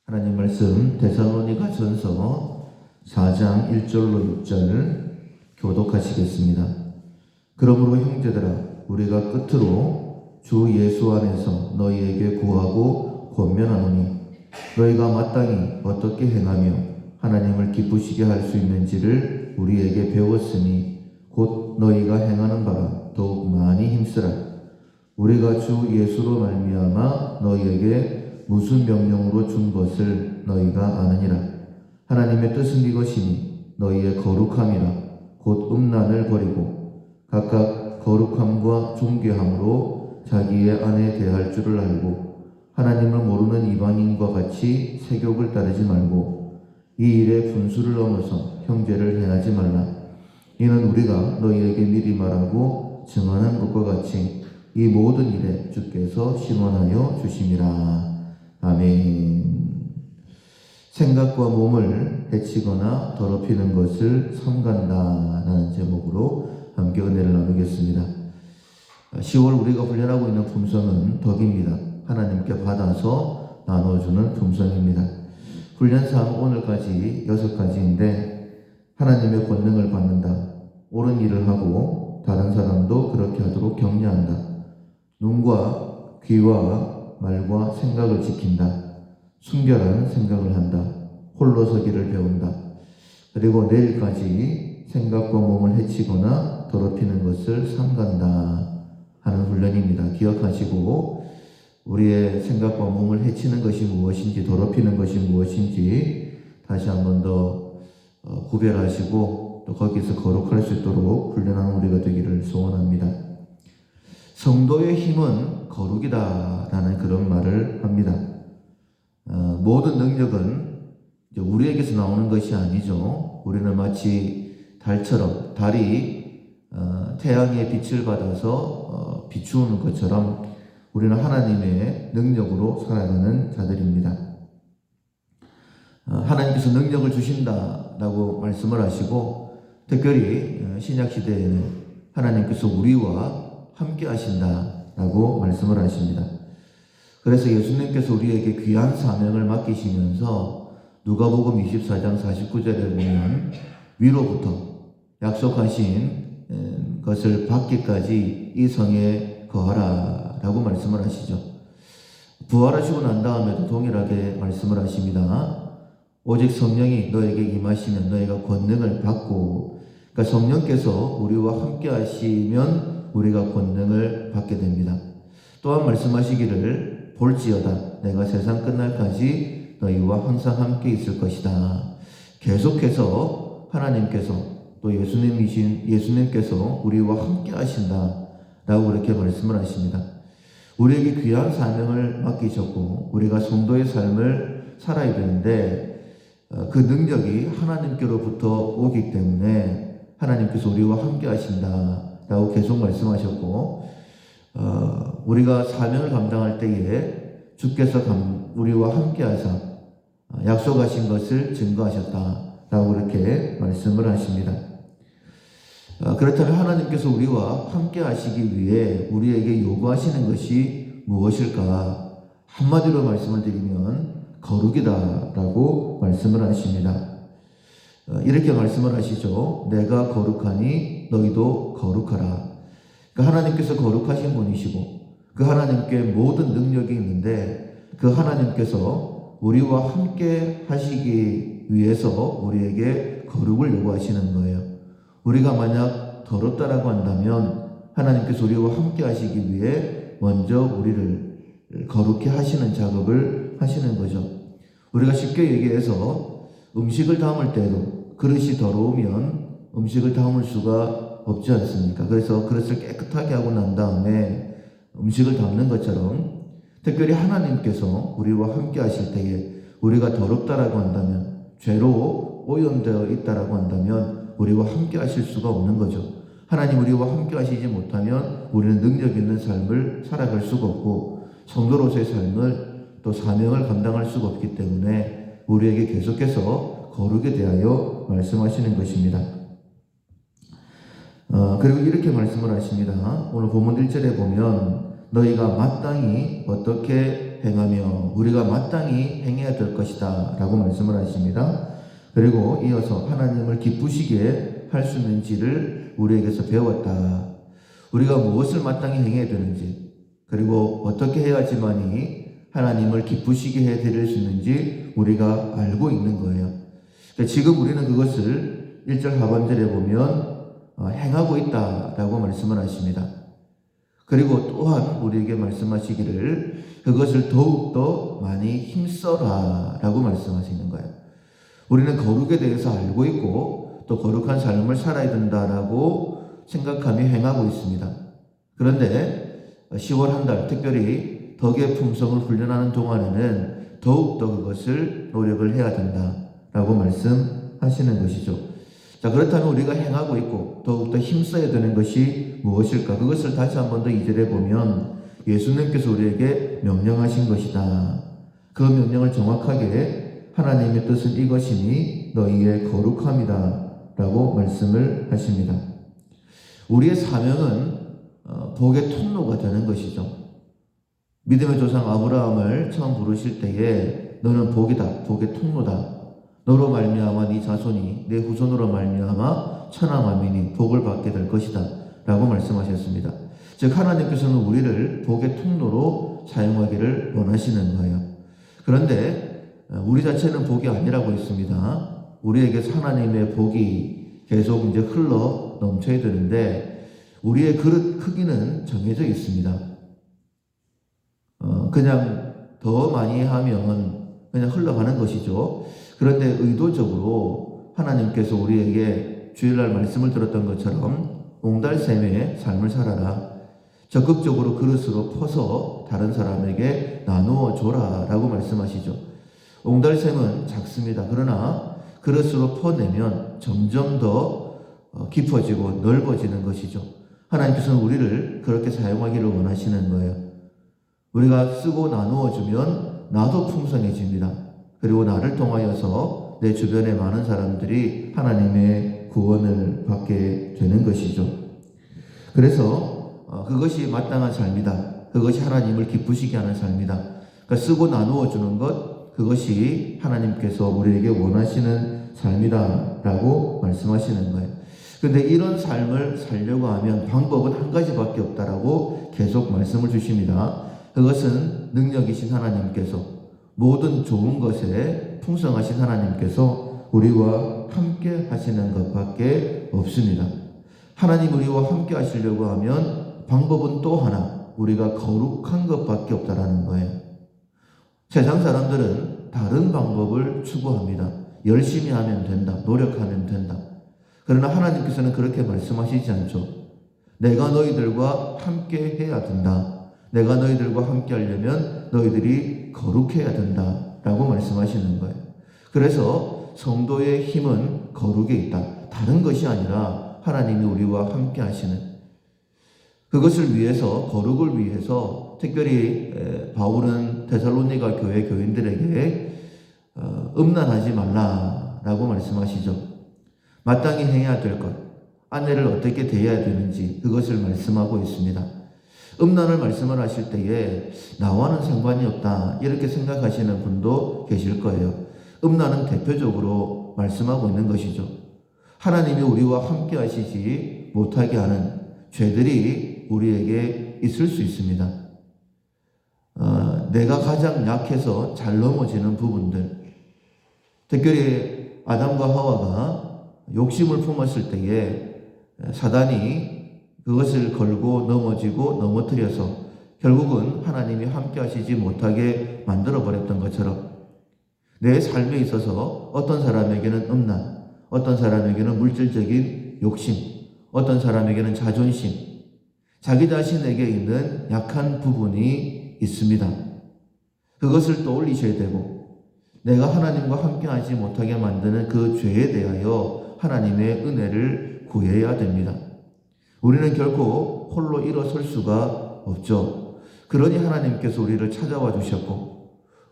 하나님 말씀 데살로니가전서 4장 1절로 6절 교독하시겠습니다. 그러므로 형제들아, 우리가 끝으로 주 예수 안에서 너희에게 구하고 권면하노니 너희가 마땅히 어떻게 행하며 하나님을 기쁘시게 할 수 있는지를 우리에게 배웠으니 곧 너희가 행하는 바라 더욱 많이 힘쓰라. 우리가 주 예수로 말미암아 너희에게 무슨 명령으로 준 것을 너희가 아느니라. 하나님의 뜻은 이것이니 너희의 거룩함이라. 곧 음란을 버리고 각각 거룩함과 존귀함으로 자기의 아내 대할 줄을 알고 하나님을 모르는 이방인과 같이 세욕을 따르지 말고 이 일에 분수를 넘어서 형제를 해하지 말라. 이는 우리가 너희에게 미리 말하고 증언한 것과 같이 이 모든 일에 주께서 시원하여 주심이라. 아멘. 생각과 몸을 해치거나 더럽히는 것을 삼간다 라는 제목으로 함께 은혜를 나누겠습니다. 10월 우리가 훈련하고 있는 품성은 덕입니다. 하나님께 받아서 나눠주는 품성입니다. 훈련사항 오늘까지 6가지인데 하나님의 권능을 받는다, 옳은 일을 하고 다른 사람도 그렇게 하도록 격려한다, 눈과 귀와 말과 생각을 지킨다, 순결한 생각을 한다, 홀로 서기를 배운다, 그리고 내일까지 생각과 몸을 해치거나 더럽히는 것을 삼간다 하는 훈련입니다. 기억하시고 우리의 생각과 몸을 해치는 것이 무엇인지, 더럽히는 것이 무엇인지 다시 한 번 더 구별하시고 또 거기서 거룩할 수 있도록 훈련하는 우리가 되기를 소원합니다. 성도의 힘은 거룩이다 라는 그런 말을 합니다. 모든 능력은 우리에게서 나오는 것이 아니죠. 우리는 마치 달처럼, 달이 태양의 빛을 받아서 비추는 것처럼 우리는 하나님의 능력으로 살아가는 자들입니다. 하나님께서 능력을 주신다라고 말씀을 하시고, 특별히 신약시대에는 하나님께서 우리와 함께 하신다라고 말씀을 하십니다. 그래서 예수님께서 우리에게 귀한 사명을 맡기시면서 누가복음 24장 49절에 보면 위로부터 약속하신 것을 받기까지 이 성에 거하라 라고 말씀을 하시죠. 부활하시고 난 다음에도 동일하게 말씀을 하십니다. 오직 성령이 너에게 임하시면 너희가 권능을 받고, 그러니까 성령께서 우리와 함께 하시면 우리가 권능을 받게 됩니다. 또한 말씀하시기를 볼지어다 내가 세상 끝날까지 너희와 항상 함께 있을 것이다. 계속해서 하나님께서 또 예수님께서 우리와 함께 하신다 라고 그렇게 말씀을 하십니다. 우리에게 귀한 사명을 맡기셨고 우리가 성도의 삶을 살아야 되는데 그 능력이 하나님께로부터 오기 때문에 하나님께서 우리와 함께 하신다 라고 계속 말씀하셨고, 우리가 사명을 감당할 때에 주께서 우리와 함께 하사 약속하신 것을 증거하셨다 라고 그렇게 말씀을 하십니다. 그렇다면 하나님께서 우리와 함께 하시기 위해 우리에게 요구하시는 것이 무엇일까? 한마디로 말씀을 드리면 거룩이다 라고 말씀을 하십니다. 이렇게 말씀을 하시죠. 내가 거룩하니 너희도 거룩하라. 그러니까 하나님께서 거룩하신 분이시고 그 하나님께 모든 능력이 있는데 그 하나님께서 우리와 함께 하시기 위해서 우리에게 거룩을 요구하시는 거예요. 우리가 만약 더럽다라고 한다면 하나님께서 우리와 함께 하시기 위해 먼저 우리를 거룩히 하시는 작업을 하시는 거죠. 우리가 쉽게 얘기해서 음식을 담을 때도 그릇이 더러우면 음식을 담을 수가 없지 않습니까? 그래서 그릇을 깨끗하게 하고 난 다음에 음식을 담는 것처럼 특별히 하나님께서 우리와 함께 하실 때에 우리가 더럽다라고 한다면, 죄로 오염되어 있다라고 한다면 우리와 함께 하실 수가 없는 거죠. 하나님 우리와 함께 하시지 못하면 우리는 능력 있는 삶을 살아갈 수가 없고 성도로서의 삶을 또 사명을 감당할 수가 없기 때문에 우리에게 계속해서 거룩에 대하여 말씀하시는 것입니다. 그리고 이렇게 말씀을 하십니다. 오늘 본문 1절에 보면 너희가 마땅히 어떻게 그렇게 행하며 우리가 마땅히 행해야 될 것이다 라고 말씀을 하십니다. 그리고 이어서 하나님을 기쁘시게 할 수 있는지를 우리에게서 배웠다. 우리가 무엇을 마땅히 행해야 되는지, 그리고 어떻게 해야지만이 하나님을 기쁘시게 해드릴 수 있는지 우리가 알고 있는 거예요. 그러니까 지금 우리는 그것을 1절 하반절에 보면 행하고 있다라고 말씀을 하십니다. 그리고 또한 우리에게 말씀하시기를 그것을 더욱더 많이 힘써라 라고 말씀하시는 거예요. 우리는 거룩에 대해서 알고 있고 또 거룩한 삶을 살아야 된다라고 생각하며 행하고 있습니다. 그런데 10월 한 달 특별히 덕의 품성을 훈련하는 동안에는 더욱더 그것을 노력을 해야 된다라고 말씀하시는 것이죠. 자, 그렇다면 우리가 행하고 있고 더욱더 힘써야 되는 것이 무엇일까? 그것을 다시 한 번 더 2절에 보면 예수님께서 우리에게 명령하신 것이다. 그 명령을 정확하게 하나님의 뜻은 이것이니 너희의 거룩함이다 라고 말씀을 하십니다. 우리의 사명은 복의 통로가 되는 것이죠. 믿음의 조상 아브라함을 처음 부르실 때에 너는 복이다, 복의 통로다. 너로 말미암아 네 자손이 내 후손으로 말미암아 천하 만민이 복을 받게 될 것이다 라고 말씀하셨습니다. 즉 하나님께서는 우리를 복의 통로로 사용하기를 원하시는 거예요. 그런데 우리 자체는 복이 아니라고 했습니다. 우리에게 하나님의 복이 계속 이제 흘러 넘쳐야 되는데 우리의 그릇 크기는 정해져 있습니다. 그냥 더 많이 하면 그냥 흘러가는 것이죠. 그런데 의도적으로 하나님께서 우리에게 주일날 말씀을 들었던 것처럼 옹달샘의 삶을 살아라. 적극적으로 그릇으로 퍼서 다른 사람에게 나누어 줘라 라고 말씀하시죠. 옹달샘은 작습니다. 그러나 그릇으로 퍼내면 점점 더 깊어지고 넓어지는 것이죠. 하나님께서는 우리를 그렇게 사용하기를 원하시는 거예요. 우리가 쓰고 나누어 주면 나도 풍성해집니다. 그리고 나를 통하여서 내 주변의 많은 사람들이 하나님의 구원을 받게 되는 것이죠. 그래서 그것이 마땅한 삶이다. 그것이 하나님을 기쁘시게 하는 삶이다. 그러니까 쓰고 나누어 주는 것, 그것이 하나님께서 우리에게 원하시는 삶이다 라고 말씀하시는 거예요. 그런데 이런 삶을 살려고 하면 방법은 한 가지밖에 없다라고 계속 말씀을 주십니다. 그것은 능력이신 하나님께서, 모든 좋은 것에 풍성하신 하나님께서 우리와 함께 하시는 것밖에 없습니다. 하나님 우리와 함께 하시려고 하면 방법은 또 하나, 우리가 거룩한 것밖에 없다라는 거예요. 세상 사람들은 다른 방법을 추구합니다. 열심히 하면 된다, 노력하면 된다. 그러나 하나님께서는 그렇게 말씀하시지 않죠. 내가 너희들과 함께 해야 된다. 내가 너희들과 함께 하려면 너희들이 거룩해야 된다 라고 말씀하시는 거예요. 그래서 성도의 힘은 거룩에 있다. 다른 것이 아니라 하나님이 우리와 함께 하시는, 그것을 위해서, 거룩을 위해서 특별히 바울은 데살로니가 교회 교인들에게 음란하지 말라라고 말씀하시죠. 마땅히 해야 될 것, 아내를 어떻게 대해야 되는지 그것을 말씀하고 있습니다. 음란을 말씀을 하실 때에 나와는 상관이 없다 이렇게 생각하시는 분도 계실 거예요. 음란은 대표적으로 말씀하고 있는 것이죠. 하나님이 우리와 함께 하시지 못하게 하는 죄들이 우리에게 있을 수 있습니다. 내가 가장 약해서 잘 넘어지는 부분들, 특별히 아담과 하와가 욕심을 품었을 때에 사단이 그것을 걸고 넘어지고 넘어뜨려서 결국은 하나님이 함께 하시지 못하게 만들어버렸던 것처럼 내 삶에 있어서 어떤 사람에게는 음란, 어떤 사람에게는 물질적인 욕심, 어떤 사람에게는 자존심, 자기 자신에게 있는 약한 부분이 있습니다. 그것을 떠올리셔야 되고 내가 하나님과 함께 하지 못하게 만드는 그 죄에 대하여 하나님의 은혜를 구해야 됩니다. 우리는 결코 홀로 일어설 수가 없죠. 그러니 하나님께서 우리를 찾아와 주셨고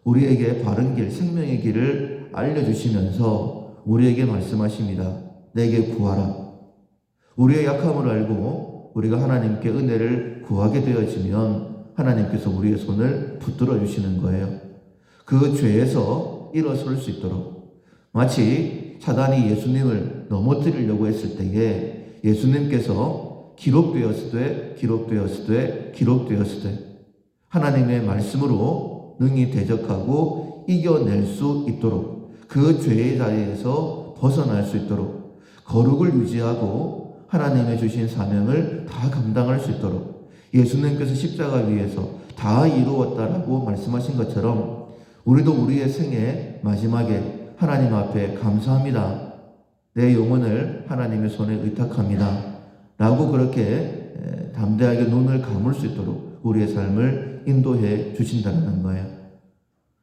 우리에게 바른 길, 생명의 길을 알려주시면서 우리에게 말씀하십니다. 내게 구하라. 우리의 약함을 알고 우리가 하나님께 은혜를 구하게 되어지면 하나님께서 우리의 손을 붙들어 주시는 거예요. 그 죄에서 일어설 수 있도록, 마치 사단이 예수님을 넘어뜨리려고 했을 때에 예수님께서 기록되었으되 하나님의 말씀으로 능히 대적하고 이겨낼 수 있도록, 그 죄의 자리에서 벗어날 수 있도록, 거룩을 유지하고 하나님의 주신 사명을 다 감당할 수 있도록 예수님께서 십자가 위에서 다 이루었다라고 말씀하신 것처럼, 우리도 우리의 생애 마지막에 하나님 앞에 감사합니다, 내 영혼을 하나님의 손에 의탁합니다 라고 그렇게 담대하게 눈을 감을 수 있도록 우리의 삶을 인도해 주신다는 거예요.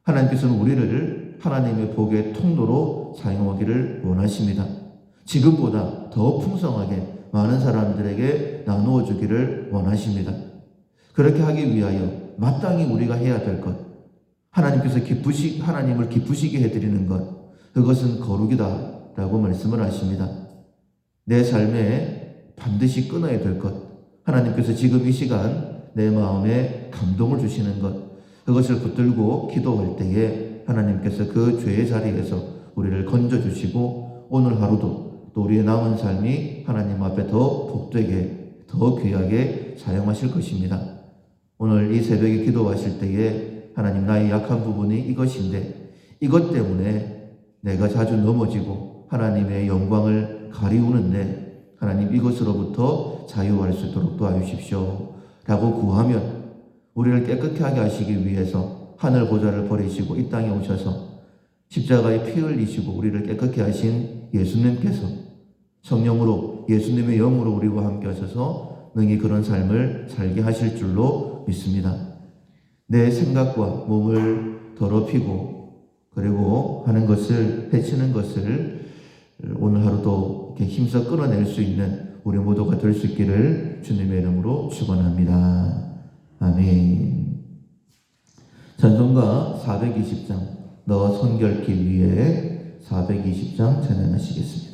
하나님께서는 우리를 하나님의 복의 통로로 사용하기를 원하십니다. 지금보다 더 풍성하게 많은 사람들에게 나누어 주기를 원하십니다. 그렇게 하기 위하여 마땅히 우리가 해야 될 것, 하나님께서 하나님을 기쁘시게 해드리는 것, 그것은 거룩이다 라고 말씀을 하십니다. 내 삶에 반드시 끊어야 될 것, 하나님께서 지금 이 시간 내 마음에 감동을 주시는 것, 그것을 붙들고 기도할 때에 하나님께서 그 죄의 자리에서 우리를 건져주시고 오늘 하루도 또 우리의 남은 삶이 하나님 앞에 더 복되게, 더 귀하게 사용하실 것입니다. 오늘 이 새벽에 기도하실 때에 하나님, 나의 약한 부분이 이것인데 이것 때문에 내가 자주 넘어지고 하나님의 영광을 가리우는데 하나님, 이것으로부터 자유할 수 있도록 도와주십시오 라고 구하면, 우리를 깨끗하게 하시기 위해서 하늘 보좌를 버리시고 이 땅에 오셔서 십자가에 피 흘리시고 우리를 깨끗게 하신 예수님께서 성령으로, 예수님의 영으로 우리와 함께 하셔서 능히 그런 삶을 살게 하실 줄로 믿습니다. 내 생각과 몸을 더럽히고 그리고 하는 것을, 해치는 것을 오늘 하루도 이렇게 힘써 끌어낼 수 있는 우리 모두가 될 수 있기를 주님의 이름으로 축원합니다. 아멘. 찬송가 420장 너 손결길 위에 420장 찬양하시겠습니다.